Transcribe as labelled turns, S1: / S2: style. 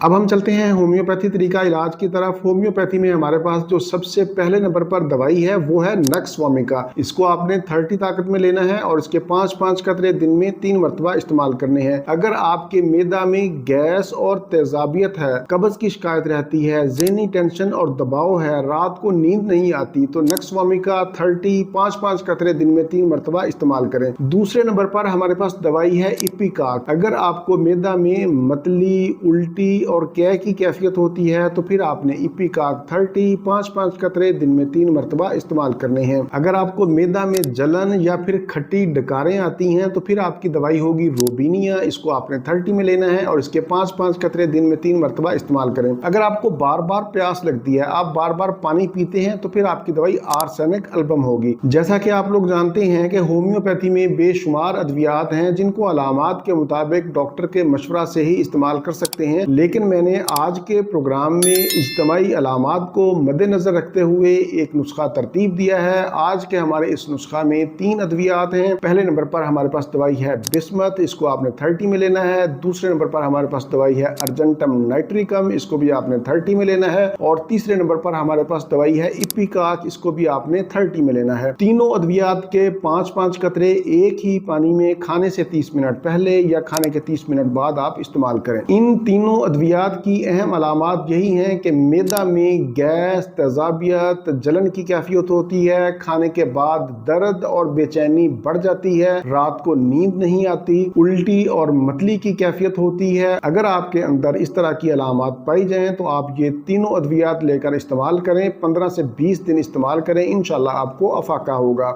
S1: अब हम चलते हैं होम्योपैथी तरीका इलाज की तरफ। होम्योपैथी में हमारे पास जो सबसे पहले नंबर पर दवाई है वो है नक्सवामिका। इसको आपने 30 ताकत में लेना है और इसके 5-5 कतरे दिन में 3 मरतबा इस्तेमाल करने हैं। अगर आपके मैदा में गैस और तेजाबियत है, कब्ज की शिकायत रहती है, ज़हनी टेंशन और दबाव है, रात को नींद नहीं आती, तो नक्सवामिका 30 5-5 कतरे दिन में 3 मरतबा इस्तेमाल करें। दूसरे नंबर पर हमारे पास दवाई है इपिकाक। अगर आपको मैदा में मतली, उल्टी और कै की कैफियत होती है तो फिर आपने इपिकाक 30 5-5 कतरे दिन में 3 मरतबा इस्तेमाल करने हैं। अगर आपको मैदा में जलन या फिर खट्टी डकारें आती हैं तो फिर आपकी दवाई होगी रोबिनिया। इसको आपने 30 में लेना है और इसके 5-5 कतरे दिन में 3 मरतबा इस्तेमाल करें। अगर आपको बार बार प्यास लगती है, आप बार बार पानी पीते हैं, तो फिर आपकी दवाई आर्सेनिक अल्बम होगी। जैसा कि आप लोग जानते हैं कि होम्योपैथी में बेशुमार अद्वियात हैं जिनको अलामात के मुताबिक डॉक्टर के मशवरा से ही इस्तेमाल कर सकते हैं, लेकिन मैंने आज के प्रोग्राम में इज्तमाई अलामात को मद्देनजर रखते हुए एक नुस्खा तरतीब दिया है। आज के हमारे इस नुस्खा में 3 अद्वियात हैं। पहले नंबर पर हमारे पास दवाई है बिस्मत, इसको आपने 30 में लेना है। दूसरे नंबर पर हमारे पास दवाई है अर्जेंटम नाइट्रिकम, इसको भी आपने 30 में लेना है। और तीसरे नंबर पर हमारे पास दवाई है इपिकाक, इसको भी आपने 30 में लेना है। तीनों अद्वियात के 5-5 कतरे एक ही पानी में खाने से 30 मिनट पहले या खाने के 30 मिनट बाद आप इस्तेमाल करें। इन तीनों अद्वियात की अहम अलामात यही हैं कि मैदा में गैस, तेजाबियत, जलन की कैफियत होती है, खाने के बाद दर्द और बेचैनी बढ़ जाती है, रात को नींद नहीं आती, उल्टी और मतली की कैफियत होती है। अगर आपके अंदर इस तरह की अलामात पाई जाएं तो आप ये तीनों अद्वियात लेकर इस्तेमाल करें। 15 से 20 दिन इस्तेमाल करें, इंशाल्लाह आपको अफाका होगा।